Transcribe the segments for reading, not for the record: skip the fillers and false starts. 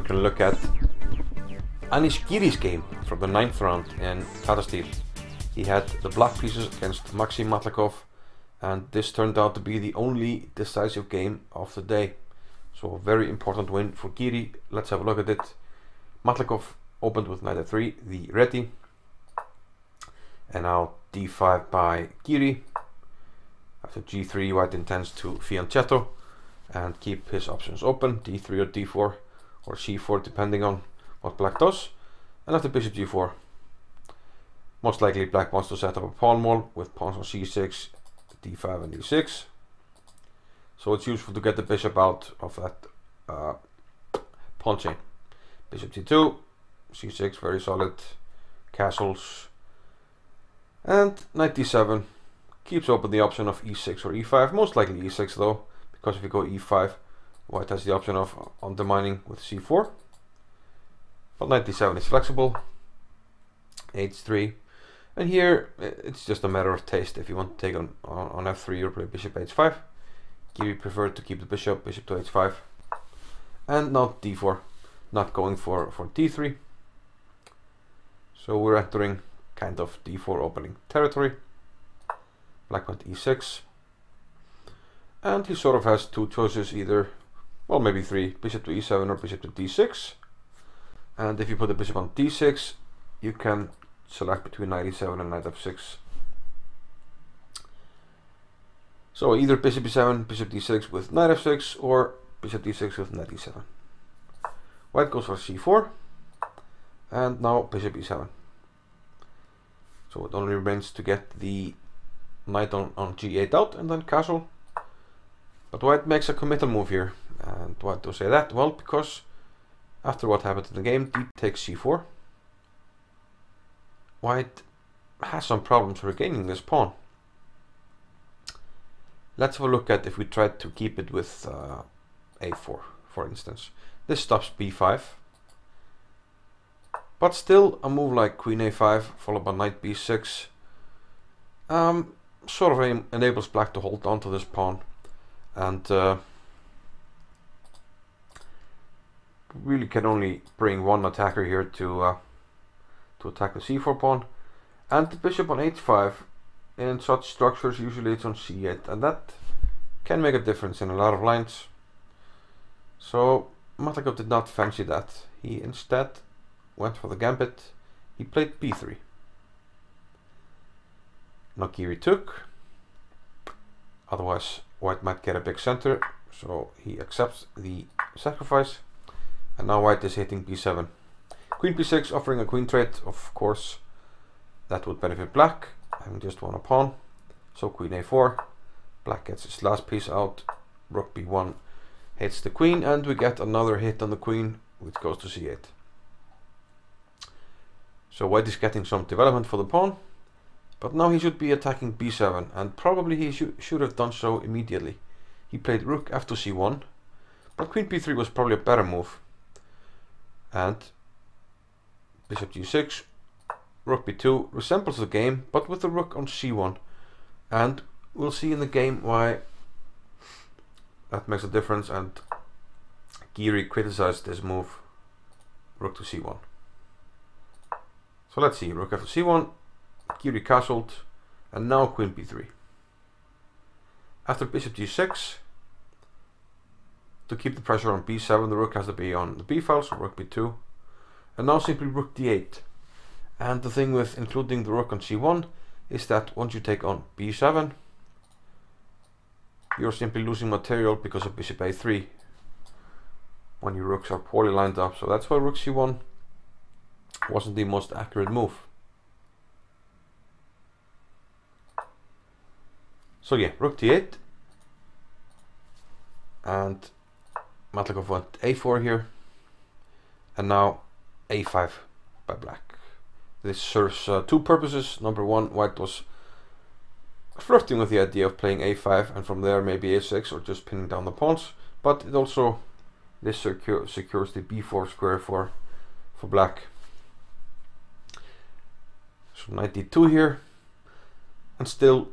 we're going to look at Anish Giri's game from the 9th round in Tata Steel. He had the black pieces against Maxim Matlakov, and this turned out to be the only decisive game of the day. So a very important win for Giri. Let's have a look at it. Matlakov opened with knight f3, the Reti, and now d5 by Giri. After g3, white intends to fianchetto and keep his options open, d3 or d4 or c4 depending on what black does. And after bishop g4, most likely black wants to set up a pawn wall with pawns on c6, d5 and d6. So it's useful to get the bishop out of that pawn chain. Bishop c2, c6, very solid, castles, and knight d7 keeps open the option of e6 or e5, most likely e6 though, because if you go e5, white has the option of undermining with c4. But knight d7 is flexible, h3, and here it's just a matter of taste. If you want to take on f3 or play bishop h5, Giri preferred to keep the bishop to h5, and now d4, not going for d3. So we're entering kind of d4 opening territory. Black went e6, and he sort of has two choices, either, well, maybe three, bishop to e7 or bishop to d6. And if you put the bishop on d6, you can select between knight e7 and knight f6. So either bishop e7, bishop d6 with knight f6, or bishop d6 with knight e7. White goes for c4, and now bishop e7. So it only remains to get the knight on g8 out and then castle. But white makes a committal move here. And why do I say that? Well, because after what happened in the game, d takes c4. White has some problems regaining this pawn. Let's have a look at if we try to keep it with a4, for instance. This stops b5. But still, a move like queen a5 followed by knight b6 sort of enables black to hold on to this pawn, and really can only bring one attacker here to attack the c4 pawn, and the bishop on h5. In such structures usually it's on c8, and that can make a difference in a lot of lines. So Matlakov did not fancy that. He instead went for the gambit. He played b3. Now Giri took, otherwise white might get a big center, so he accepts the sacrifice, and now white is hitting b7. Queen b6 offering a queen trade, of course that would benefit black, having just won a pawn. So queen a4, black gets his last piece out, rook b1 hits the queen, and we get another hit on the queen, which goes to c8. So white is getting some development for the pawn, but now he should be attacking b7, and probably he should have done so immediately. He played rook f to c1, but queen b3 was probably a better move. And bishop g6, rook b2 resembles the game, but with the rook on c1. And we'll see in the game why that makes a difference, and Giri criticized this move, rook to c1. So let's see, rook f to c1, Giri castled, and now queen b3. After bishop g6, to keep the pressure on b7, the rook has to be on the b file, so rook b2, and now simply rook d8. And the thing with including the rook on c1 is that once you take on b7, you're simply losing material because of bishop a3 when your rooks are poorly lined up. So that's why rook c1 wasn't the most accurate move. So yeah, rook d8, and Matlakov went a4 here, and now a5 by black. This serves two purposes. Number one, white was flirting with the idea of playing a5 and from there maybe a6 or just pinning down the pawns, but it also, this secures the b4 square for black. So knight d2 here, and still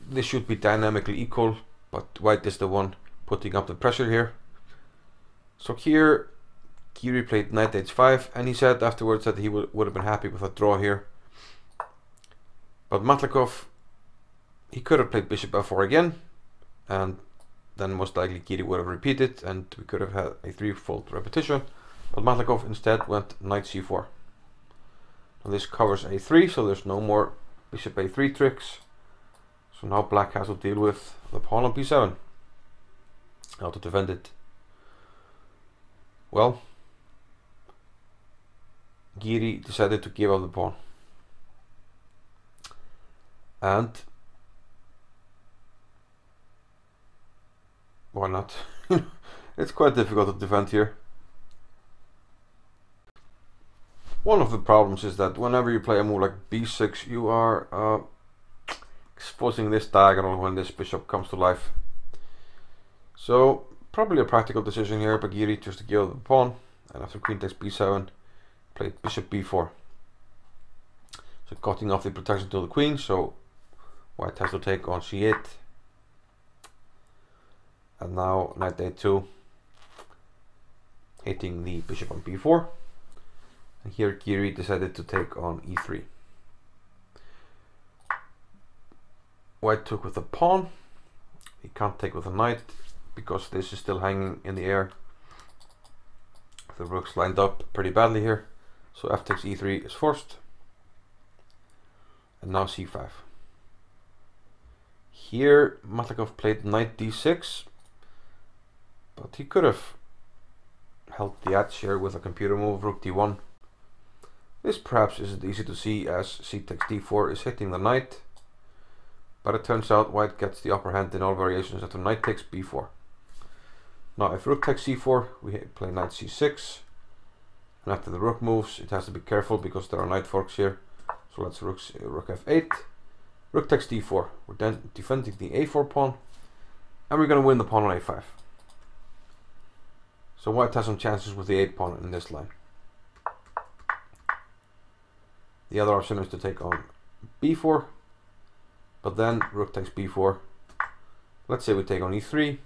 this should be dynamically equal, but white is the one putting up the pressure here. So here Giri played knight h5, and he said afterwards that he would have been happy with a draw here. But Matlakov, he could have played bishop f4 again, and then most likely Giri would have repeated, and we could have had a threefold repetition. But Matlakov instead went knight c4. Now this covers a3, so there's no more bishop a3 tricks. So now black has to deal with the pawn on b7. How to defend it? Well, Giri decided to give up the pawn. And why not? It's quite difficult to defend here. One of the problems is that whenever you play a move like b6, you are exposing this diagonal when this bishop comes to life. So probably a practical decision here by Giri just to give up the pawn, and after queen takes b7, played bishop b4. So cutting off the protection to the queen, so white has to take on c8. And now knight a2, hitting the bishop on b4. And here Giri decided to take on e3. White took with the pawn. He can't take with a knight because this is still hanging in the air. The rook's lined up pretty badly here. So f takes e3 is forced. And now c5. Here Matlakov played knight d6, but he could have held the edge here with a computer move, rook d1. This perhaps isn't easy to see as c takes d4 is hitting the knight, but it turns out white gets the upper hand in all variations after knight takes b4. Now if rook takes c4, we play knight c6, and after the rook moves it has to be careful because there are knight forks here. So let's rook f8, rook takes d4, we're then defending the a4 pawn, and we're going to win the pawn on a5. So white has some chances with the 8 pawn in this line. The other option is to take on b4, but then rook takes b4. Let's say we take on e3,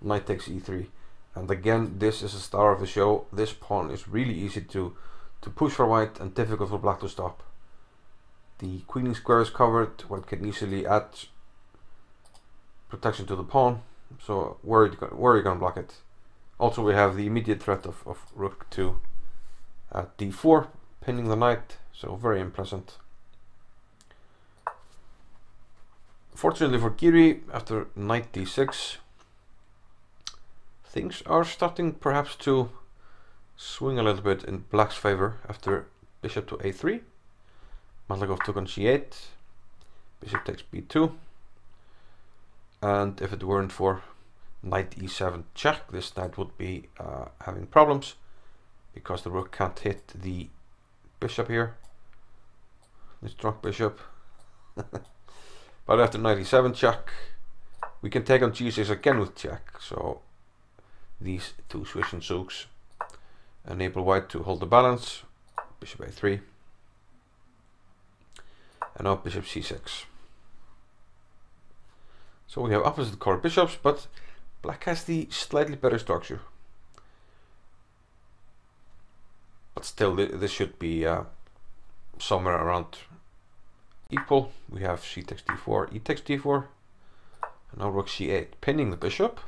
knight takes e3, and again this is a star of the show. This pawn is really easy to push for white and difficult for black to stop. The queening square is covered, white can easily add protection to the pawn, so where are you going to block it? Also we have the immediate threat of rook to d4, pinning the knight, so very unpleasant. Fortunately for Giri, after knight d6, things are starting perhaps to swing a little bit in black's favor. After bishop to a3, Matlakov took on c8, bishop takes b2, and if it weren't for knight e7 check, this knight would be having problems because the rook can't hit the bishop here, this drunk bishop. But after knight e7 check, we can take on g6 again with check, so these two swish and souks enable white to hold the balance. Bishop a3, and now bishop c6. So we have opposite colored bishops, but black has the slightly better structure. But still, this should be somewhere around equal. We have c takes d4, e takes d4, and now rook c8, pinning the bishop.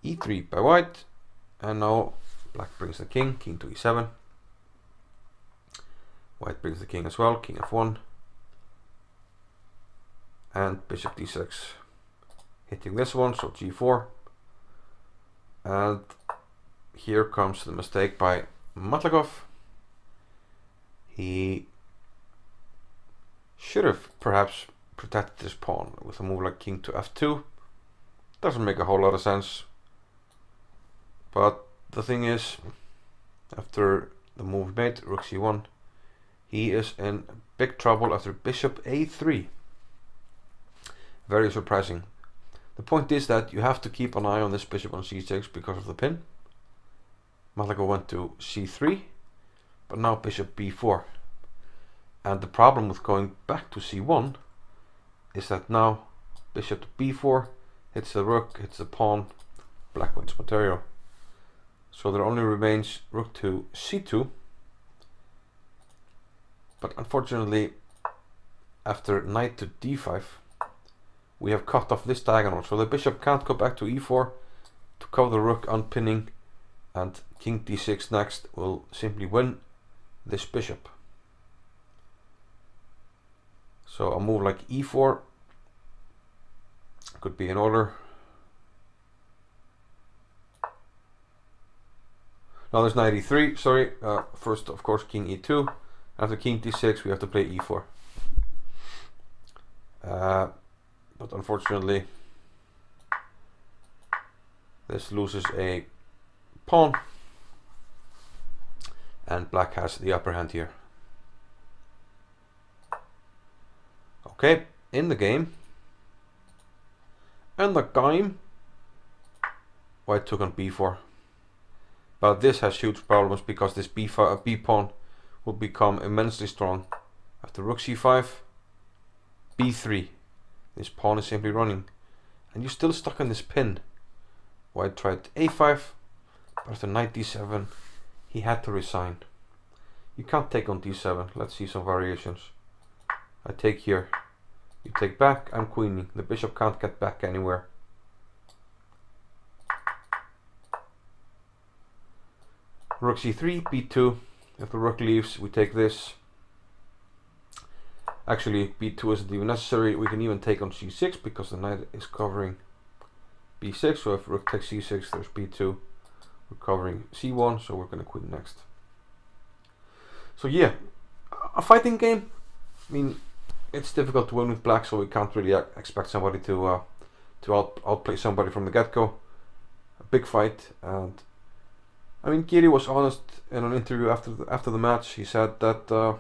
e3 by white, and now black brings the king, king to e7. White brings the king as well, king f1, and bishop d6, hitting this one, so g4. And here comes the mistake by Matlakov. He should have perhaps protected this pawn with a move like king to f2. Doesn't make a whole lot of sense. But the thing is, after the move made, rook c1, he is in big trouble after bishop a3. Very surprising. The point is that you have to keep an eye on this bishop on c6 because of the pin. Matlakov went to c3, but now bishop b4. And the problem with going back to c1 is that now bishop to b4 hits the rook, hits the pawn, black wins material. So there only remains rook to c2. But unfortunately, after knight to d5, we have cut off this diagonal. So the bishop can't go back to e4 to cover the rook unpinning, and king d6 next will simply win this bishop. So a move like e4 could be in order. Now there's knight e3, sorry. First, of course, king e2. After king d6, we have to play e4. But unfortunately, this loses a pawn, and black has the upper hand here. Okay, in the game, white took on b4. But this has huge problems because this b pawn will become immensely strong. After rook c5, b3. This pawn is simply running, and you're still stuck in this pin. White tried a5, but after knight d7, he had to resign. You can't take on d7. Let's see some variations. I take here. You take back. I'm queening. The bishop can't get back anywhere. Rook c3, b2. If the rook leaves, we take this. Actually, b2 isn't even necessary. We can even take on c6 because the knight is covering b6. So if rook takes c6, there's b2. We're covering c1, so we're going to queen next. So yeah, a fighting game. I mean, it's difficult to win with black, so we can't really expect somebody to outplay somebody from the get-go. A big fight, and I mean, Giri was honest in an interview after the match. He said that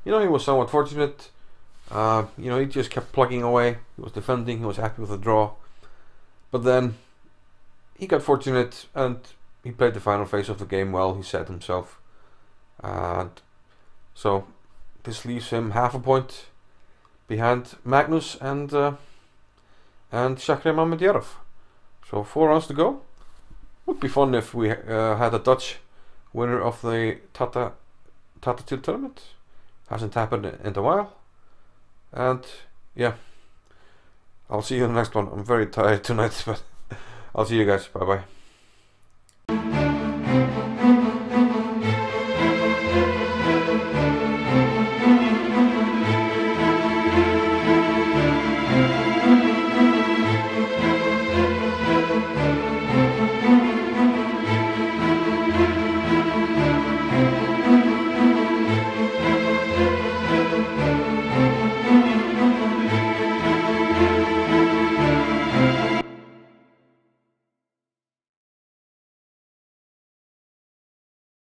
you know, he was somewhat fortunate. You know, he just kept plugging away. He was defending. He was happy with the draw, but then he got fortunate and he played the final phase of the game well. He said himself, and so this leaves him half a point behind Magnus and Shakhrimamedyarov. So 4 rounds to go. Would be fun if we had a Dutch winner of the Tata Steel Tournament. Hasn't happened in a while. And yeah, I'll see you in the next one. I'm very tired tonight, but I'll see you guys. Bye bye.